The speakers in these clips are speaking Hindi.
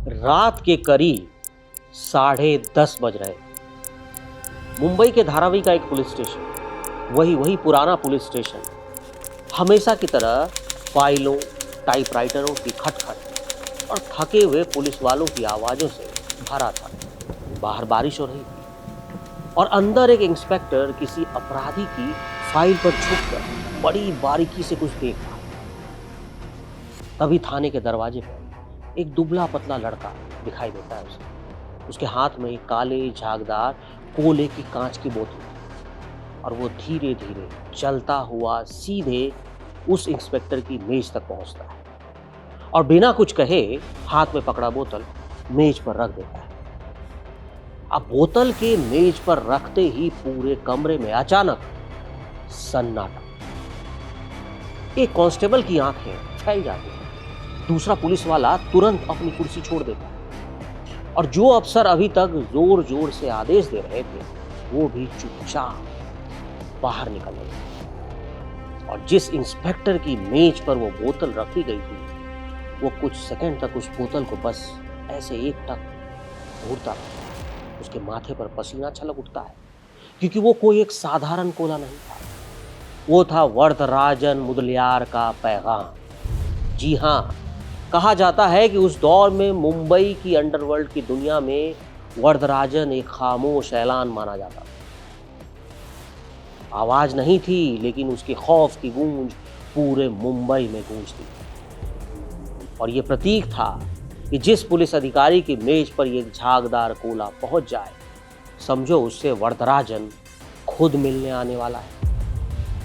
रात के करीब 10:30 बज रहे थे। मुंबई के धारावी का एक पुलिस स्टेशन, वही पुराना पुलिस स्टेशन, हमेशा की तरह फाइलों, टाइपराइटरों की खटखट और थके हुए पुलिस वालों की आवाजों से भरा था। बाहर बारिश हो रही थी और अंदर एक इंस्पेक्टर किसी अपराधी की फाइल पर झुककर बड़ी बारीकी से कुछ देख रहा। तभी थाने के दरवाजे पर एक दुबला पतला लड़का दिखाई देता है उसे। उसके हाथ में एक काले झागदार कोले की कांच की बोतल और वो धीरे धीरे चलता हुआ सीधे उस इंस्पेक्टर की मेज तक पहुंचता है और बिना कुछ कहे हाथ में पकड़ा बोतल मेज पर रख देता है। अब बोतल के मेज पर रखते ही पूरे कमरे में अचानक सन्नाटा। एक कांस्टेबल की आंखें फैल जाती हैं। दूसरा पुलिस वाला तुरंत अपनी कुर्सी छोड़ देता है और जो अफसर अभी तक जोर जोर से आदेश दे रहे थे वो भी चुपचाप बाहर निकल गए। और जिस इंस्पेक्टर की मेज पर वो बोतल रखी गई थी वो कुछ सेकंड तक उस बोतल को बस ऐसे एक टक घूरता रहा। उसके माथे पर पसीना छलक उठता है क्योंकि वो कोई एक साधारण कोला नहीं था। वो था वरदराजन मुदलियार का पैगाम। जी हाँ, कहा जाता है कि उस दौर में मुंबई की अंडरवर्ल्ड की दुनिया में वरदराजन एक खामोश ऐलान माना जाता था। आवाज नहीं थी लेकिन उसके खौफ की गूंज पूरे मुंबई में गूंजती थी। और ये प्रतीक था कि जिस पुलिस अधिकारी की मेज पर एक झागदार कोला पहुंच जाए, समझो उससे वरदराजन खुद मिलने आने वाला है।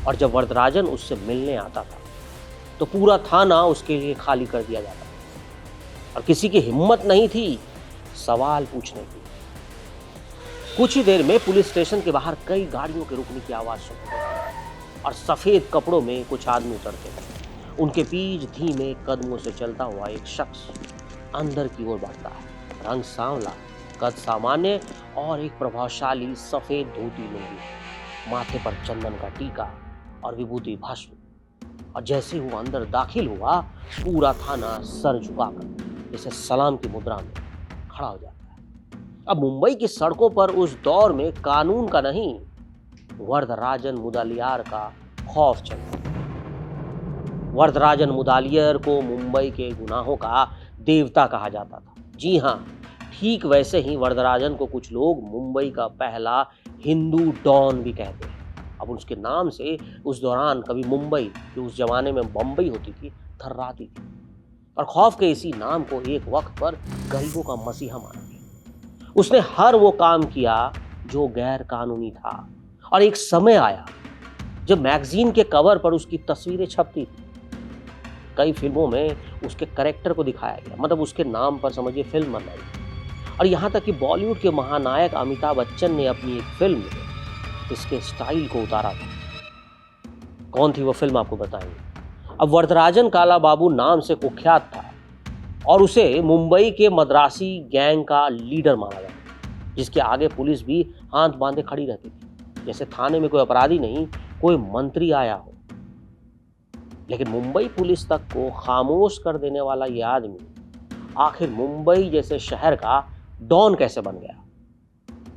और जब वरदराजन उससे मिलने आता था तो पूरा थाना उसके लिए खाली कर दिया जाता था और किसी की हिम्मत नहीं थी सवाल पूछने की। कुछ ही देर में पुलिस स्टेशन के बाहर कई गाड़ियों के रुकने की आवाज सुनती और सफेद कपड़ों में कुछ आदमी उतरते थे। उनके पीछे धीमे कदमों से चलता हुआ एक शख्स अंदर की ओर बढ़ता है। रंग सांवला, कद सामान्य और एक प्रभावशाली सफेद धोती लुंगी, माथे पर चंदन का टीका और विभूति भस्म। और जैसे वो अंदर दाखिल हुआ पूरा थाना सर झुकाकर जैसे सलाम की मुद्रा में खड़ा हो जाता है। अब मुंबई की सड़कों पर उस दौर में कानून का नहीं, वरदराजन मुदलियार का खौफ चलता। वरदराजन मुदलियार को मुंबई के गुनाहों का देवता कहा जाता था। जी हाँ, ठीक वैसे ही वरदराजन को कुछ लोग मुंबई का पहला हिंदू डॉन भी कहते हैं। अब उसके नाम से उस दौरान कभी मुंबई, जो उस जमाने में बम्बई होती थी, थर्राती थी। और खौफ के इसी नाम को एक वक्त पर गरीबों का मसीहा माना गया। उसने हर वो काम किया जो गैर कानूनी था। और एक समय आया जब मैगजीन के कवर पर उसकी तस्वीरें छपती थी। कई फिल्मों में उसके कैरेक्टर को दिखाया गया, मतलब उसके नाम पर समझिए फिल्म बनाई। और यहाँ तक कि बॉलीवुड के महानायक अमिताभ बच्चन ने अपनी एक फिल्म में इसके स्टाइल को उतारा था। कौन थी वो फिल्म आपको बताएंगे। अब वरदराजन काला बाबू नाम से कुख्यात था और उसे मुंबई के मद्रासी गैंग का लीडर माना जाता, जिसके आगे पुलिस भी हाथ बांधे खड़ी रहती थी, जैसे थाने में कोई अपराधी नहीं, कोई मंत्री आया हो। लेकिन मुंबई पुलिस तक को खामोश कर देने वाला यह आदमी आखिर मुंबई जैसे शहर का डॉन कैसे बन गया।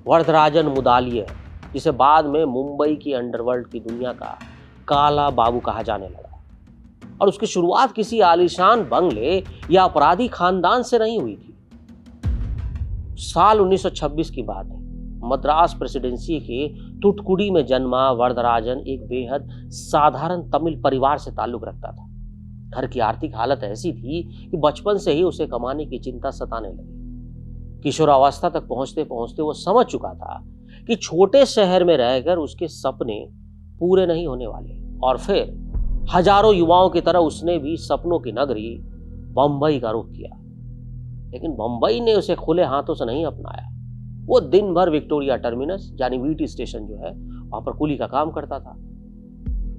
वरदराजन मुदलियार, जिसे बाद में मुंबई की अंडरवर्ल्ड की दुनिया का काला बाबू कहा जाने लगा। और उसकी शुरुआत किसी आलीशान बंगले या अपराधी खानदान से नहीं हुई थी। साल 1926 की बात है। मद्रास प्रेसिडेंसी के तुतकुड़ी में जन्मा वरदराजन एक बेहद साधारण तमिल परिवार से ताल्लुक रखता था। घर की आर्थिक हालत ऐसी थी कि बचपन से ही उसे कमाने की चिंता सताने लगी। किशोरावस्था तक पहुंचते पहुंचते वो समझ चुका था कि छोटे शहर में रहकर उसके सपने पूरे नहीं होने वाले। और फिर हजारों युवाओं की तरह उसने भी सपनों की नगरी बंबई का रुख किया। लेकिन बंबई ने उसे खुले हाथों से नहीं अपनाया। वो दिन भर विक्टोरिया टर्मिनस यानी वीटी स्टेशन जो है वहां पर कुली का काम करता था।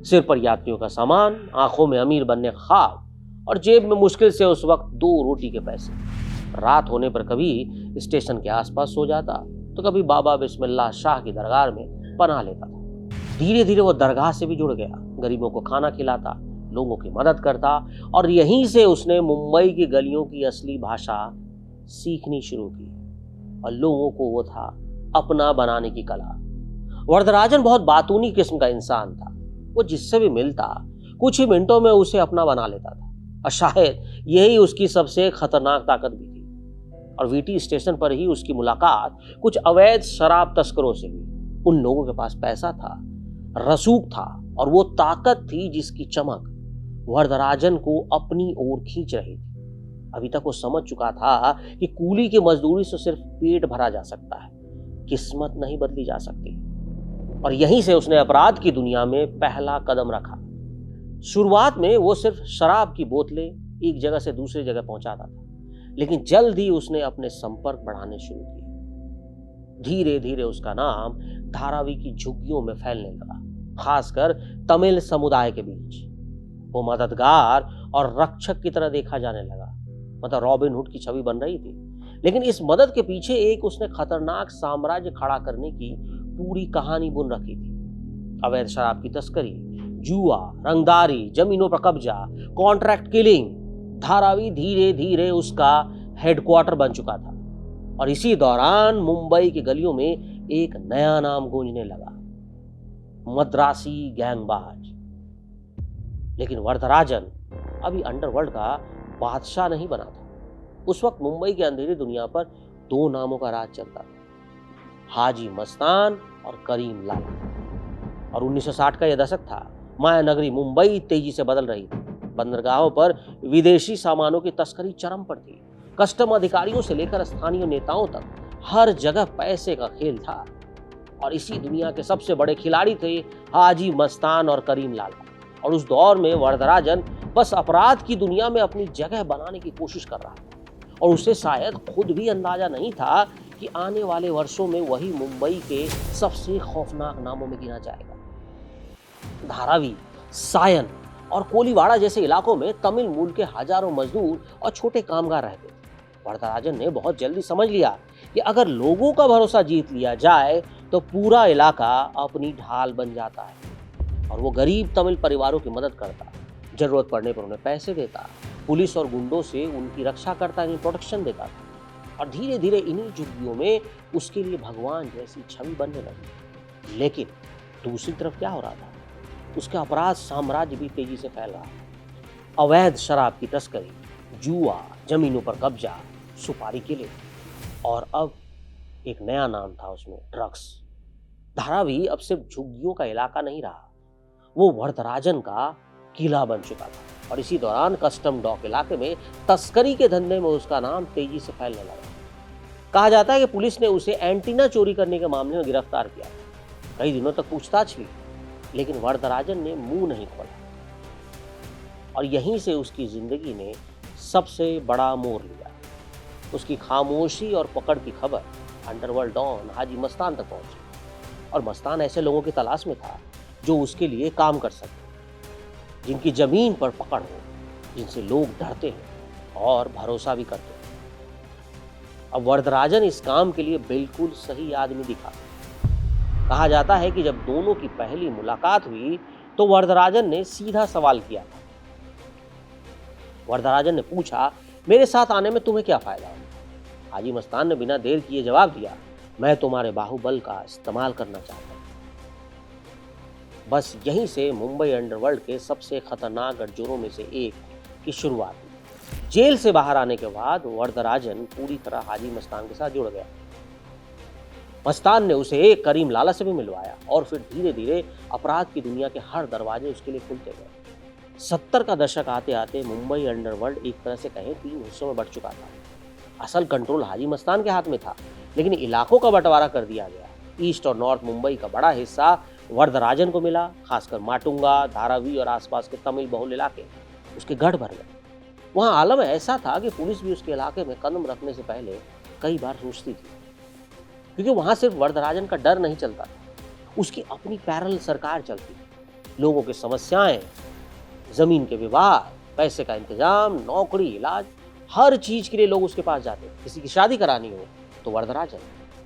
सिर पर यात्रियों का सामान, आंखों में अमीर बनने का ख्वाब और जेब में मुश्किल से उस वक्त 2 रोटी के पैसे। रात होने पर कभी स्टेशन के आसपास सो जाता तो कभी बाबा बिस्मिल्लाह शाह की दरगाह में पनाह लेता था। धीरे धीरे वो दरगाह से भी जुड़ गया, गरीबों को खाना खिलाता, लोगों की मदद करता और यहीं से उसने मुंबई की गलियों की असली भाषा सीखनी शुरू की और लोगों को वो था अपना बनाने की कला। वरदराजन बहुत बातूनी किस्म का इंसान था। वो जिससे भी मिलता कुछ ही मिनटों में उसे अपना बना लेता था और शायद यही उसकी सबसे खतरनाक ताकत भी थी। और वीटी स्टेशन पर ही उसकी मुलाकात कुछ अवैध शराब तस्करों से हुई। उन लोगों के पास पैसा था, रसूख था और वो ताकत थी जिसकी चमक वरदराजन को अपनी ओर खींच रही थी। अभी तक वो समझ चुका था कि कूली की मजदूरी से सिर्फ पेट भरा जा सकता है, किस्मत नहीं बदली जा सकती। और यहीं से उसने अपराध की दुनिया में पहला कदम रखा। शुरुआत में वो सिर्फ शराब की बोतलें एक जगह से दूसरी जगह पहुंचाता था, लेकिन जल्द ही उसने अपने संपर्क बढ़ाने शुरू किए। धीरे धीरे उसका नाम धारावी की झुग्गियों में फैलने लगा, खासकर तमिल समुदाय के बीच। वो मददगार और रक्षक की तरह देखा जाने लगा, मतलब रॉबिन हुड की छवि बन रही थी। लेकिन इस मदद के पीछे एक उसने खतरनाक साम्राज्य खड़ा करने की पूरी कहानी बुन रखी थी। अवैध शराब की तस्करी, जुआ, रंगदारी, जमीनों पर कब्जा, कॉन्ट्रैक्ट किलिंग। धारावी धीरे धीरे उसका हेडक्वार्टर बन चुका था। और इसी दौरान मुंबई की गलियों में एक नया नाम गूंजने लगा, मद्रासी गैंगबाज। लेकिन वरदराजन अभी अंडरवर्ल्ड का बादशाह नहीं बना था। उस वक्त मुंबई की अंधेरी दुनिया पर दो नामों का राज चलता था, हाजी मस्तान और करीम लाला। और 1960 का यह दशक था। माया नगरी मुंबई तेजी से बदल रही थी। बंदरगाहों पर विदेशी सामानों की तस्करी चरम पर थी। कस्टम अधिकारियों से लेकर स्थानीय नेताओं तक हर जगह पैसे का खेल था। और इसी दुनिया के सबसे बड़े खिलाड़ी थे हाजी मस्तान और करीम लाला। और उस दौर में वरदराजन बस अपराध की दुनिया में अपनी जगह बनाने की कोशिश कर रहा था। और उसे शायद खुद भी अंदाजा नहीं था कि आने वाले वर्षों में वही मुंबई के सबसे खौफनाक नामों में गिना जाएगा। धारावी, सायन और कोलीवाड़ा जैसे इलाकों में तमिल मूल के हजारों मजदूर और छोटे कामगार रहते थे। वरदराजन ने बहुत जल्दी समझ लिया कि अगर लोगों का भरोसा जीत लिया जाए तो पूरा इलाका अपनी ढाल बन जाता है। और वो गरीब तमिल परिवारों की मदद करता, जरूरत पड़ने पर उन्हें पैसे देता, पुलिस और गुंडों से उनकी रक्षा करता, इन्हें प्रोटेक्शन देता था। और धीरे धीरे इन्हीं झुग्गियों में उसके लिए भगवान जैसी छवि बनने लगी। लेकिन दूसरी तरफ क्या हो रहा था? उसका अपराध साम्राज्य भी तेजी से फैल रहा था। अवैध शराब की तस्करी, जुआ, जमीनों पर कब्जा, सुपारी किले। और अब एक नया नाम था उसमें, ड्रग्स। धारावी अब सिर्फ झुग्गियों का इलाका नहीं रहा, वो वरदराजन का किला बन चुका था। और इसी दौरान कस्टम डॉक इलाके में तस्करी के धंधे में उसका नाम तेजी से फैलने लगा। कहा जाता है कि पुलिस ने उसे एंटीना चोरी करने के मामले में गिरफ्तार किया। कई दिनों तक पूछताछ हुई, लेकिन वरदराजन ने मुंह नहीं खोला। और यहीं से उसकी जिंदगी ने सबसे बड़ा मोड़ लिया। उसकी खामोशी और पकड़ की खबर अंडरवर्ल्ड डॉन हाजी मस्तान तक पहुंची। और मस्तान ऐसे लोगों की तलाश में था जो उसके लिए काम कर सके, जिनकी जमीन पर पकड़ हो, जिनसे लोग डरते हैं और भरोसा भी करते हैं। अब वरदराजन इस काम के लिए बिल्कुल सही आदमी दिखा। कहा जाता है कि जब दोनों की पहली मुलाकात हुई तो वरदराजन ने सीधा सवाल किया था। वरदराजन ने पूछा, मेरे साथ आने में तुम्हें क्या फायदा होगा? हाजी मस्तान ने बिना देर किए जवाब दिया, मैं तुम्हारे बाहुबल का इस्तेमाल करना चाहता हूं। बस यहीं से मुंबई अंडरवर्ल्ड के सबसे खतरनाक गठजोड़ों में से एक की शुरुआत हुई। जेल से बाहर आने के बाद वरदराजन पूरी तरह हाजी मस्तान के साथ जुड़ गया। मस्तान ने उसे करीम लाला से भी मिलवाया और फिर धीरे धीरे अपराध की दुनिया के हर दरवाजे उसके लिए खुलते गए। 70 का दशक आते आते मुंबई अंडरवर्ल्ड एक तरह से कहें 3 हिस्सों में बढ़ चुका था। असल कंट्रोल हाजी मस्तान के हाथ में था, लेकिन इलाकों का बंटवारा कर दिया गया। ईस्ट और नॉर्थ मुंबई का बड़ा हिस्सा वरदराजन को मिला, खासकर माटुंगा, धारावी और आसपास के तमिल बहुल इलाके उसके गढ़ भर गए। वहाँ आलम ऐसा था कि पुलिस भी उसके इलाके में कदम रखने से पहले कई बार सोचती थी, क्योंकि वहाँ सिर्फ वरदराजन का डर नहीं चलता था, उसकी अपनी पैरेलल सरकार चलती थी। लोगों की समस्याएं, जमीन के विवाद, पैसे का इंतजाम, नौकरी, इलाज, हर चीज के लिए लोग उसके पास जाते। किसी की शादी करानी हो तो वरदराजन।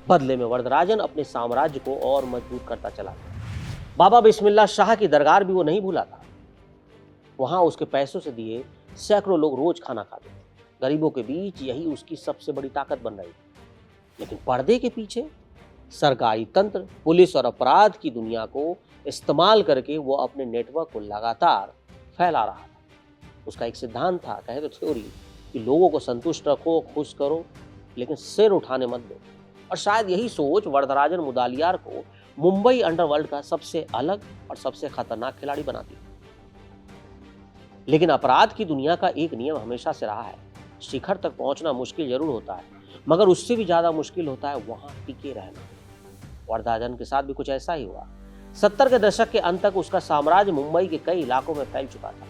बदले में वरदराजन अपने साम्राज्य को और मजबूत करता चला गया। बाबा बिस्मिल्लाह शाह की दरगार भी वो नहीं भूला था। वहां उसके पैसों से दिए सैकड़ों लोग रोज खाना खाते थे। गरीबों के बीच यही उसकी सबसे बड़ी ताकत बन रही थी। लेकिन पर्दे के पीछे सरकारी तंत्र, पुलिस और अपराध की दुनिया को इस्तेमाल करके वो अपने नेटवर्क को लगातार फैला रहा था। उसका एक सिद्धांत था, कहे तो थ्योरी, कि लोगों को संतुष्ट रखो, खुश करो, लेकिन सिर उठाने मत दो। और शायद यही सोच वरदराजन मुदलियार को मुंबई अंडरवर्ल्ड का सबसे अलग और सबसे खतरनाक खिलाड़ी बनाती है। लेकिन अपराध की दुनिया का एक नियम हमेशा से रहा है, शिखर तक पहुंचना मुश्किल जरूर होता है, मगर उससे भी ज्यादा मुश्किल होता है वहां टिके रहना। वरदराजन के साथ भी कुछ ऐसा ही हुआ। 70 के दशक के अंत तक उसका साम्राज्य मुंबई के कई इलाकों में फैल चुका था।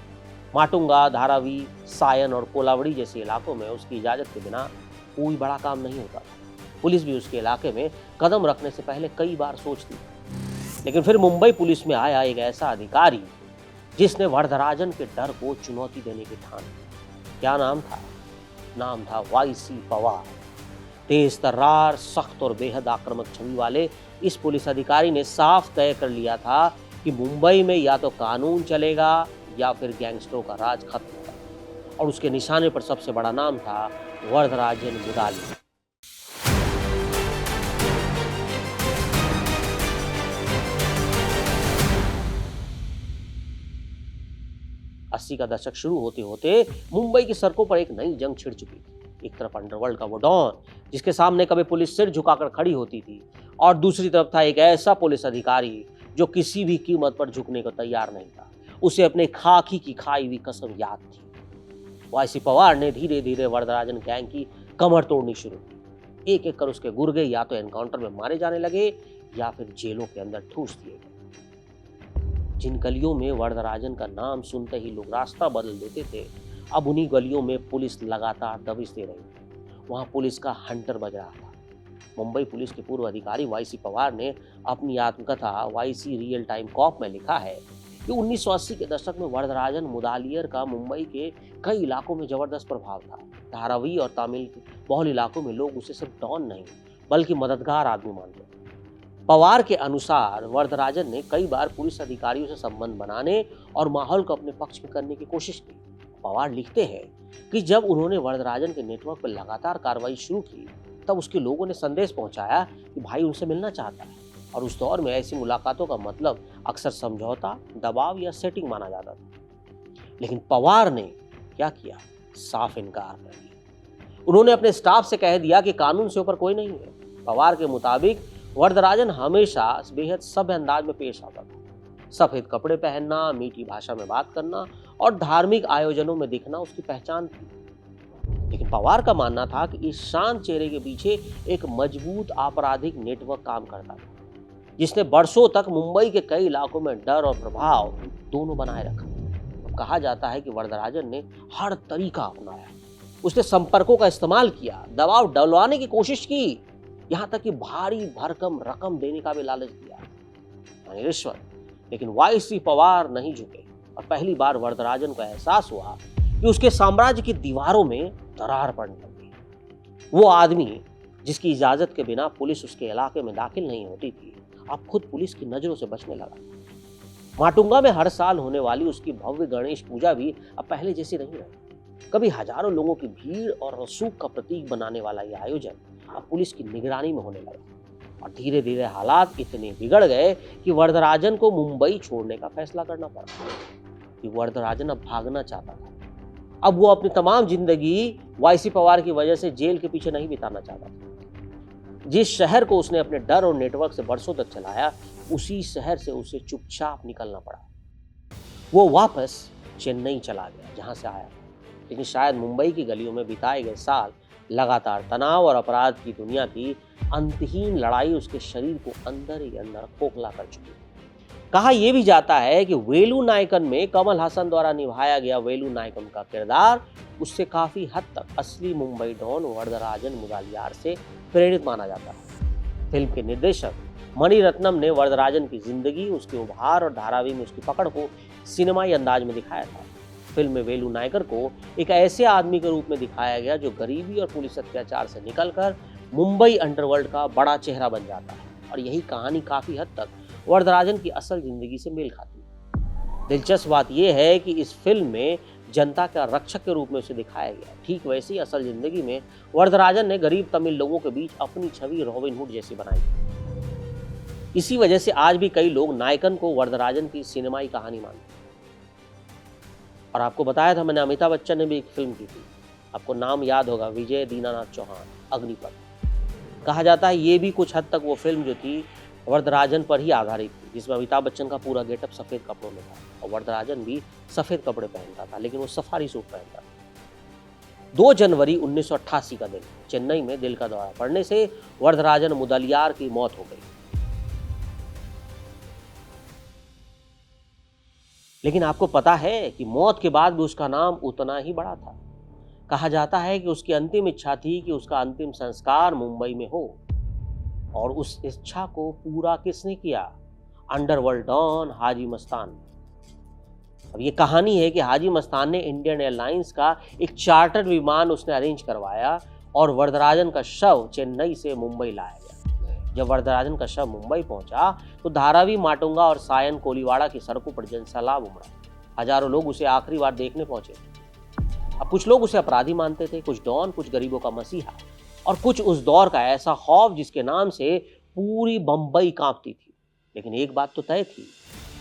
माटुंगा, धारावी, सायन और कोलावड़ी जैसे इलाकों में उसकी इजाजत के बिना कोई बड़ा काम नहीं होता था। पुलिस भी उसके इलाके में कदम रखने से पहले कई बार सोचती थी। लेकिन फिर मुंबई पुलिस में आया एक ऐसा अधिकारी जिसने वरदराजन के डर को चुनौती देने की ठान ली। क्या नाम था? नाम था वाईसी पवार। तेज तर्रार, सख्त और बेहद आक्रामक छवि वाले इस पुलिस अधिकारी ने साफ तय कर लिया था कि मुंबई में या तो कानून चलेगा या फिर गैंगस्टरों का राज खत्म होगा। और उसके निशाने पर सबसे बड़ा नाम था वरदराजन मुदलियार। 80 का दशक शुरू होते होते मुंबई की सड़कों पर एक नई जंग छिड़ चुकी थी। एक तरफ अंडरवर्ल्ड का वो डॉन जिसके सामने कभी पुलिस सिर झुकाकर खड़ी होती थी, और दूसरी तरफ था एक ऐसा पुलिस अधिकारी जो किसी भी कीमत पर झुकने को तैयार नहीं था। उसे अपने खाकी की खाई हुई कसम याद थी। वाईसी पवार ने धीरे धीरे वरदराजन गैंग की कमर तोड़नी शुरू की। एक एक कर उसके गुर्गे या तो एनकाउंटर में मारे जाने लगे या फिर जेलों के अंदर ठूस दिए गए। जिन गलियों में वरदराजन का नाम सुनते ही लोग रास्ता बदल देते थे, अब उन्हीं गलियों में पुलिस लगातार दबिश दे रही थी। वहां पुलिस का हंटर बज रहा था। मुंबई पुलिस के पूर्व अधिकारी वाईसी पवार ने अपनी आत्मकथा वाईसी रियल टाइम कॉप में लिखा है कि 1980 के दशक में वरदराजन मुदलियार का मुंबई के कई इलाकों में जबरदस्त प्रभाव था। धारावी और तमिल बहुल इलाकों में लोग उसे सिर्फ डॉन नहीं बल्कि मददगार आदमी मानते थे। पवार के अनुसार वरदराजन ने कई बार पुलिस अधिकारियों से संबंध बनाने और माहौल को अपने पक्ष में करने की कोशिश की। पवार लिखते हैं कि जब उन्होंने वरदराजन के नेटवर्क पर लगातार कार्रवाई शुरू की, तब उसके लोगों ने संदेश पहुंचाया कि भाई उनसे मिलना चाहता है। और उस दौर में ऐसी मुलाकातों का मतलब अक्सर समझौता, दबाव या सेटिंग माना जाता था। लेकिन पवार ने क्या किया? साफ इनकार कर दिया। उन्होंने अपने स्टाफ से कह दिया कि कानून से ऊपर कोई नहीं है। पवार के मुताबिक वरदराजन हमेशा बेहद सभ्य अंदाज में पेश आता था। सफेद कपड़े पहनना, मीठी भाषा में बात करना और धार्मिक आयोजनों में दिखना उसकी पहचान थी। लेकिन पवार का मानना था कि इस शांत चेहरे के पीछे एक मजबूत आपराधिक नेटवर्क काम करता था, जिसने बरसों तक मुंबई के कई इलाकों में डर और प्रभाव दोनों बनाए रखा। कहा जाता है कि वरदराजन ने हर तरीका अपनाया। उसने संपर्कों का इस्तेमाल किया, दबाव डलवाने की कोशिश की, यहां तक कि भारी भरकम रकम देने का भी लालच दिया, यानी रिश्वत। लेकिन वाईसी पवार नहीं झुके और पहली बार वरदराजन को एहसास हुआ कि उसके साम्राज्य की दीवारों में दरार पड़ने लगी। वो आदमी जिसकी इजाजत के बिना पुलिस उसके इलाके में दाखिल नहीं होती थी, अब खुद पुलिस की नजरों से बचने लगा। माटुंगा में हर साल होने वाली उसकी भव्य गणेश पूजा भी अब पहले जैसी नहीं रही। कभी हजारों लोगों की भीड़ और रसूख का प्रतीक बनाने वाला यह आयोजन अब पुलिस की निगरानी में होने लगा। और धीरे धीरे हालात इतने बिगड़ गए कि वरदराजन को मुंबई छोड़ने का फैसला करना पड़ा। कि वरदराजन अब भागना चाहता था। अब वो अपनी तमाम जिंदगी वाईसी पवार की वजह से जेल के पीछे नहीं बिताना चाहता था। जिस शहर को उसने अपने डर और नेटवर्क से बरसों तक चलाया, उसी शहर से उसे चुपचाप निकलना पड़ा। वो वापस चेन्नई चला गया जहां से आया। लेकिन शायद मुंबई की गलियों में बिताए गए साल, लगातार तनाव और अपराध की दुनिया की अंतहीन लड़ाई उसके शरीर को अंदर ही अंदर खोखला कर चुकी है। कहा यह भी जाता है कि वेलू नायकन में कमल हसन द्वारा निभाया गया वेलू नायकन का किरदार उससे काफी हद तक असली मुंबई डॉन वरदराजन मुदलियार से प्रेरित माना जाता है। फिल्म के निर्देशक मणिरत्नम ने वरदराजन की जिंदगी, उसके उभार और धारावी में उसकी पकड़ को सिनेमाई अंदाज में दिखाया था। फिल्म में वेलू नायकर को एक ऐसे आदमी के रूप में दिखाया गया जो गरीबी और पुलिस अत्याचार से निकलकर मुंबई अंडरवर्ल्ड का बड़ा चेहरा बन जाता है। और यही कहानी काफी हद तक वरदराजन की असल जिंदगी से मेल खाती है। दिलचस्प बात यह है कि इस फिल्म में जनता का रक्षक के रूप में उसे दिखाया गया। ठीक वैसे ही असल जिंदगी में वरदराजन ने गरीब तमिल लोगों के बीच अपनी छवि रॉबिन हुड जैसी बनाई। इसी वजह से आज भी कई लोग नायकन को वरदराजन की सिनेमाई कहानी मानते हैं। और आपको बताया था मैंने, अमिताभ बच्चन ने भी एक फिल्म की थी, आपको नाम याद होगा, विजय दीनानाथ चौहान, अग्निपथ। कहा जाता है ये भी कुछ हद तक वो फिल्म जो थी वरदराजन पर ही आधारित थी, जिसमें अमिताभ बच्चन का पूरा गेटअप सफ़ेद कपड़ों में था और वरदराजन भी सफ़ेद कपड़े पहनता था, लेकिन वो सफारी सूट पहनता था। 2 जनवरी 1988 का दिन चेन्नई में दिल का दौरा पड़ने से वरदराजन मुदलियार की मौत हो गई। लेकिन आपको पता है कि मौत के बाद भी उसका नाम उतना ही बड़ा था। कहा जाता है कि उसकी अंतिम इच्छा थी कि उसका अंतिम संस्कार मुंबई में हो, और उस इच्छा को पूरा किसने किया? Underworld don Haji Mastan. अब ये कहानी है कि हाजी मस्तान ने इंडियन एयरलाइंस का एक चार्टर्ड विमान उसने अरेंज करवाया और वरदराजन का शव चेन्नई से मुंबई लाया गया। जब वरदराजन का शव मुंबई पहुंचा तो धारावी, माटुंगा और सायन कोलीवाड़ा की सड़कों पर जनसैलाब उमड़ा। हजारों लोग उसे आखिरी बार देखने पहुंचे थे। अब कुछ लोग उसे अपराधी मानते थे, कुछ डॉन, कुछ गरीबों का मसीहा, और कुछ उस दौर का ऐसा खौफ जिसके नाम से पूरी बंबई कांपती थी। लेकिन एक बात तो तय थी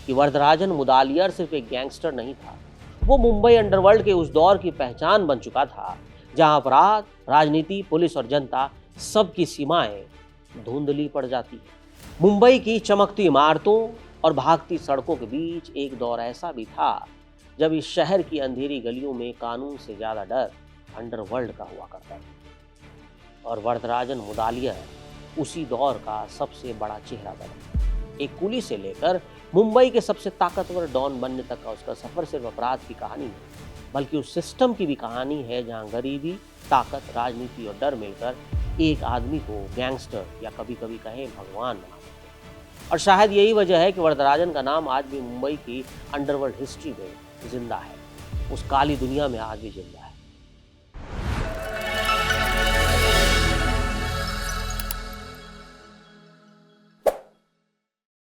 कि वरदराजन मुदालियार सिर्फ एक गैंगस्टर नहीं था, वो मुंबई अंडरवर्ल्ड के उस दौर की पहचान बन चुका था जहां अपराध, राजनीति, पुलिस और जनता सबकी सीमाएं धुंधली पड़ जाती है। मुंबई की चमकती इमारतों और भागती सड़कों के बीच एक दौर ऐसा भी था जब इस शहर की अंधेरी गलियों में कानून से ज्यादा डर अंडरवर्ल्ड का हुआ करता था। और वरदराजन मुदालियार उसी दौर का सबसे बड़ा चेहरा बना। एक कुली से लेकर मुंबई के सबसे ताकतवर डॉन बनने तक का उसका सफर सिर्फ अपराध की कहानी नहीं, बल्कि उस सिस्टम की भी कहानी है जहां गरीबी, ताकत, राजनीति और डर मिलकर एक आदमी को गैंगस्टर या कभी कभी कहें भगवान बना देते हैं। और शायद यही वजह है कि वरदराजन का नाम आज भी मुंबई की अंडरवर्ल्ड हिस्ट्री में जिंदा है, उस काली दुनिया में आज भी जिंदा है।